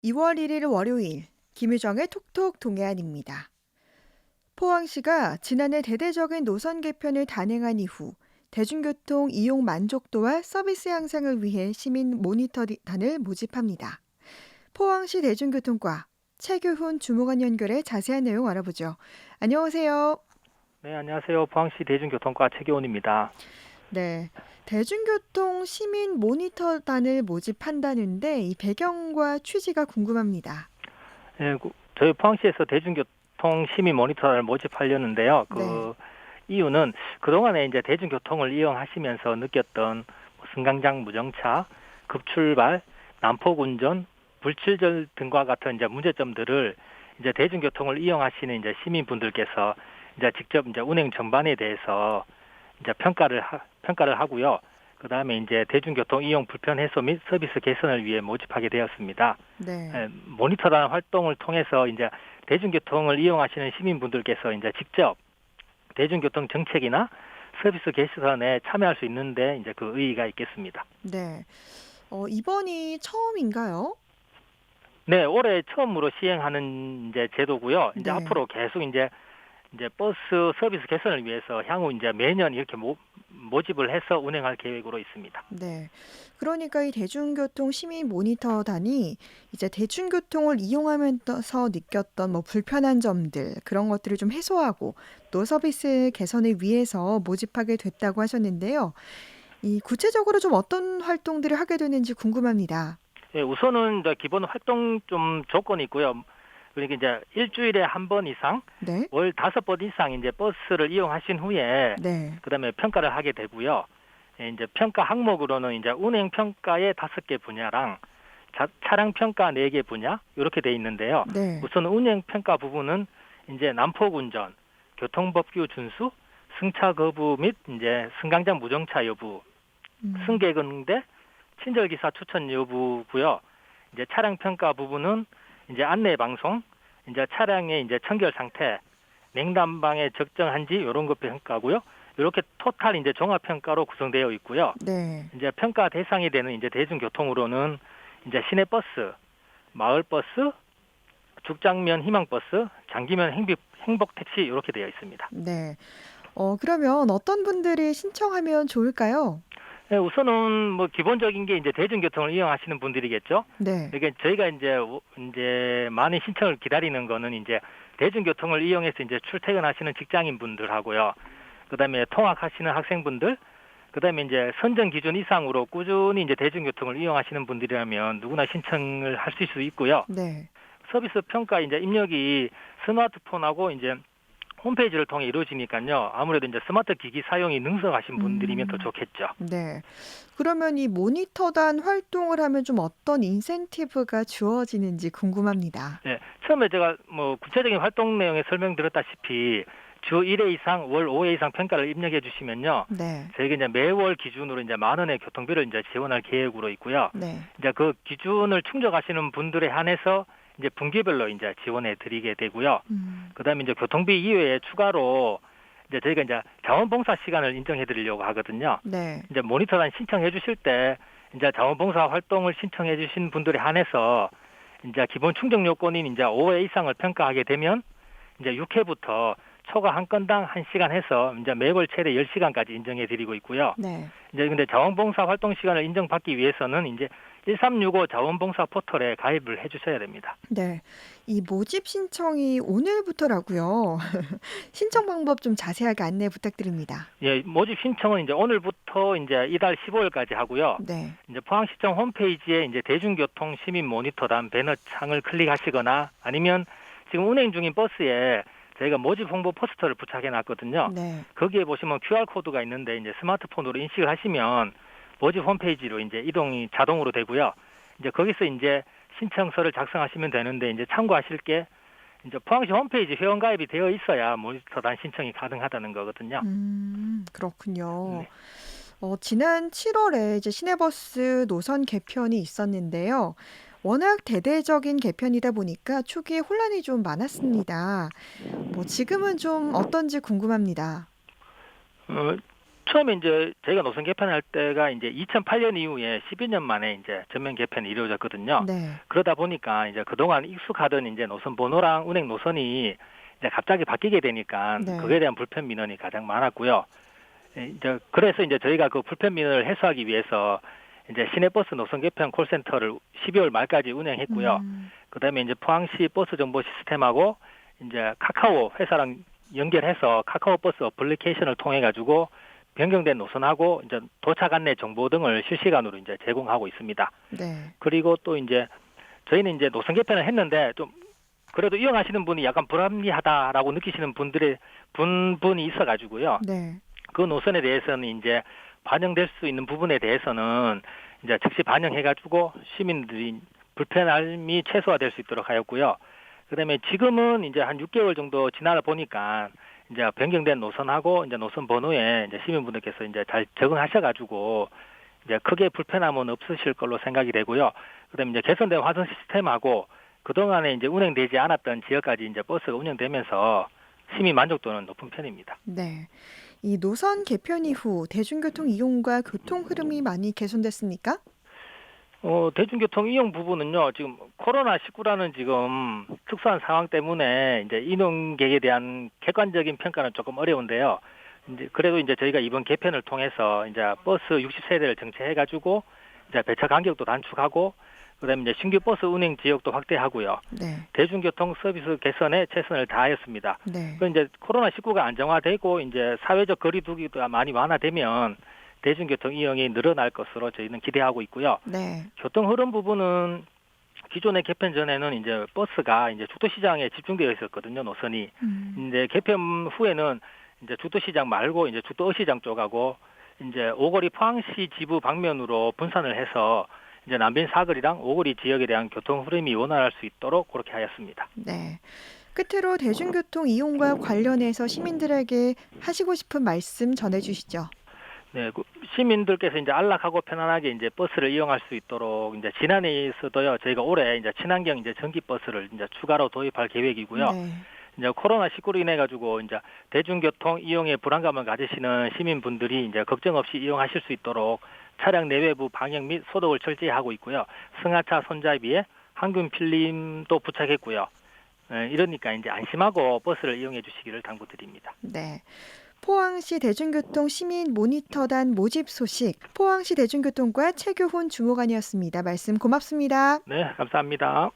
2월 1일 월요일 김유정의 톡톡 동해안입니다. 포항시가 지난해 대대적인 노선 개편을 단행한 이후 대중교통 이용 만족도와 서비스 향상을 위해 시민 모니터단을 모집합니다. 포항시 대중교통과 최규훈 주무관 연결해 자세한 내용 알아보죠. 안녕하세요. 네, 안녕하세요. 포항시 대중교통과 최기원입니다. 네, 대중교통 시민 모니터단을 모집한다는데 이 배경과 취지가 궁금합니다. 예, 저희 포항시에서 대중교통 시민 모니터를 모집하려는데요. 네. 이유는 그동안에 이제 대중교통을 이용하시면서 느꼈던 승강장 무정차, 급출발, 난폭 운전, 불칠절 등과 같은 이제 문제점들을 이제 대중교통을 이용하시는 이제 시민분들께서 이제 직접 이제 운행 전반에 대해서 이제 평가를 하고요. 그 다음에 이제 대중교통 이용 불편 해소 및 서비스 개선을 위해 모집하게 되었습니다. 네. 모니터단 활동을 통해서 이제 대중교통을 이용하시는 시민분들께서 이제 직접 대중교통 정책이나 서비스 개선에 참여할 수 있는데 이제 그 의의가 있겠습니다. 네. 이번이 처음인가요? 네, 올해 처음으로 시행하는 이제 제도고요. 이제 네. 앞으로 계속 이제 버스 서비스 개선을 위해서 향후 이제 매년 이렇게 모집을 해서 운행할 계획으로 있습니다. 네. 그러니까 이 대중교통 시민 모니터단이 이제 대중교통을 이용하면서 느꼈던 뭐 불편한 점들 그런 것들을 좀 해소하고 또 서비스 개선을 위해서 모집하게 됐다고 하셨는데요. 이 구체적으로 좀 어떤 활동들을 하게 되는지 궁금합니다. 예, 우선은 이제 기본 활동 좀 조건이 있고요. 그러니까 이제 일주일에 한 번 이상, 네. 월 5번 이상 이제 버스를 이용하신 후에 네. 그다음에 평가를 하게 되고요. 예, 이제 평가 항목으로는 이제 운행 평가의 5개 분야랑 차량 평가 4개 분야 이렇게 돼 있는데요. 네. 우선 운행 평가 부분은 이제 난폭 운전, 교통법규 준수, 승차 거부 및 이제 승강장 무정차 여부, 음. 승객 응대, 친절기사 추천 여부고요. 이제 차량 평가 부분은 이제 안내 방송, 이제 차량의 이제 청결 상태, 냉난방에 적정한지 이런 것 평가고요. 이렇게 토탈 이제 종합 평가로 구성되어 있고요. 네. 이제 평가 대상이 되는 이제 대중교통으로는 이제 시내버스, 마을버스, 죽장면 희망버스, 장기면 행복택시 이렇게 되어 있습니다. 네. 그러면 어떤 분들이 신청하면 좋을까요? 네, 우선은 뭐 기본적인 게 이제 대중교통을 이용하시는 분들이겠죠. 네. 그러니까 저희가 이제 많은 신청을 기다리는 거는 이제 대중교통을 이용해서 이제 출퇴근하시는 직장인 분들하고요. 그다음에 통학하시는 학생분들, 그다음에 이제 선정 기준 이상으로 꾸준히 이제 대중교통을 이용하시는 분들이라면 누구나 신청을 하실 수 있고요. 네. 서비스 평가 이제 입력이 스마트폰하고 이제 홈페이지를 통해 이루어지니까요. 아무래도 이제 스마트 기기 사용이 능숙하신 분들이면 더 음. 좋겠죠. 네. 그러면 이 모니터단 활동을 하면 좀 어떤 인센티브가 주어지는지 궁금합니다. 네, 처음에 제가 뭐 구체적인 활동 내용에 설명드렸다시피 주 1회 이상, 월 5회 이상 평가를 입력해 주시면요. 네. 저희가 이제 매월 기준으로 이제 10,000원의 교통비를 이제 지원할 계획으로 있고요. 네. 이제 그 기준을 충족하시는 분들에 한해서 이제 분기별로 이제 지원해 드리게 되고요. 음. 그다음에 이제 교통비 이외에 추가로 이제 저희가 이제 자원봉사 시간을 인정해 드리려고 하거든요. 네. 이제 모니터단 신청해 주실 때 이제 자원봉사 활동을 신청해 주신 분들에 한해서 이제 기본 충족 요건인 이제 5회 이상을 평가하게 되면 이제 6회부터 초과 한 건당 1시간 해서 이제 매월 최대 10시간까지 인정해 드리고 있고요. 네. 이제 근데 자원봉사 활동 시간을 인정받기 위해서는 이제 1365 자원봉사 포털에 가입을 해 주셔야 됩니다. 네. 이 모집 신청이 오늘부터라고요. 신청 방법 좀 자세하게 안내 부탁드립니다. 예, 모집 신청은 이제 오늘부터 이제 이달 15일까지 하고요. 네. 이제 포항시청 홈페이지에 이제 대중교통 시민 모니터단 배너 창을 클릭하시거나 아니면 지금 운행 중인 버스에 저희가 모집 홍보 포스터를 부착해 놨거든요. 네. 거기에 보시면 QR 코드가 있는데 이제 스마트폰으로 인식을 하시면 모집 홈페이지로 이제 이동이 자동으로 되고요. 이제 거기서 이제 신청서를 작성하시면 되는데 이제 참고하실 게 이제 포항시 홈페이지 회원 가입이 되어 있어야 모니터단 신청이 가능하다는 거거든요. 그렇군요. 네. 지난 7월에 이제 시내버스 노선 개편이 있었는데요. 워낙 대대적인 개편이다 보니까 초기에 혼란이 좀 많았습니다. 뭐 지금은 좀 어떤지 궁금합니다. 어, 처음에 이제 저희가 노선 개편할 때가 이제 2008년 이후에 10여 년 만에 이제 전면 개편이 이루어졌거든요. 네. 그러다 보니까 이제 그동안 익숙하던 이제 노선 번호랑 운행 노선이 이제 갑자기 바뀌게 되니까 네. 그거에 대한 불편 민원이 가장 많았고요. 이제 그래서 이제 저희가 그 불편 민원을 해소하기 위해서 이제 시내버스 노선 개편 콜센터를 12월 말까지 운영했고요. 그다음에 이제 포항시 버스 정보 시스템하고 이제 카카오 회사랑 연결해서 카카오 버스 어플리케이션을 통해 가지고 변경된 노선하고 이제 도착 안내 정보 등을 실시간으로 이제 제공하고 있습니다. 네. 그리고 또 이제 저희는 이제 노선 개편을 했는데 좀 그래도 이용하시는 분이 약간 불합리하다라고 느끼시는 분이 있어가지고요. 네. 그 노선에 대해서는 이제 반영될 수 있는 부분에 대해서는 이제 즉시 반영해가지고 시민들이 불편함이 최소화될 수 있도록 하였고요. 그다음에 지금은 이제 한 6개월 정도 지나다 보니까 이제 변경된 노선하고 이제 노선 번호에 이제 시민분들께서 이제 잘 적응하셔가지고 이제 크게 불편함은 없으실 걸로 생각이 되고요. 그다음에 이제 개선된 화선 시스템하고 그동안에 이제 운행되지 않았던 지역까지 이제 버스가 운영되면서 시민 만족도는 높은 편입니다. 네. 이 노선 개편 이후 대중교통 이용과 교통 흐름이 많이 개선됐습니까? 대중교통 이용 부분은요, 지금 코로나19라는 지금 특수한 상황 때문에 이제 이용객에 대한 객관적인 평가는 조금 어려운데요. 이제 그래도 이제 저희가 이번 개편을 통해서 이제 버스 60세대를 정체해가지고 이제 배차 간격도 단축하고 그다음에 이제 신규 버스 운행 지역도 확대하고요. 네. 대중교통 서비스 개선에 최선을 다하였습니다. 네. 그 이제 코로나19가 안정화되고 이제 사회적 거리두기가 많이 완화되면 대중교통 이용이 늘어날 것으로 저희는 기대하고 있고요. 네. 교통 흐름 부분은 기존의 개편 전에는 이제 버스가 이제 죽도시장에 집중되어 있었거든요, 노선이. 이제 개편 후에는 이제 죽도시장 말고 이제 죽도시장 쪽하고 이제 오거리 포항시 지부 방면으로 분산을 해서 이제 남빈 사거리랑 오거리 지역에 대한 교통 흐름이 원활할 수 있도록 그렇게 하였습니다. 네. 끝으로 대중교통 이용과 관련해서 시민들에게 하시고 싶은 말씀 전해 주시죠. 네, 시민들께서 이제 안락하고 편안하게 이제 버스를 이용할 수 있도록 이제 지난해에서도요 저희가 올해 이제 친환경 이제 전기 버스를 이제 추가로 도입할 계획이고요. 네. 이제 코로나19로 인해 가지고 이제 대중교통 이용에 불안감을 가지시는 시민분들이 이제 걱정 없이 이용하실 수 있도록 차량 내외부 방역 및 소독을 철저히 하고 있고요. 승하차 손잡이에 항균 필름도 부착했고요. 이러니까 이제 안심하고 버스를 이용해 주시기를 당부드립니다. 네. 포항시 대중교통 시민 모니터단 모집 소식 포항시 대중교통과 최교훈 주무관이었습니다. 말씀 고맙습니다. 네, 감사합니다.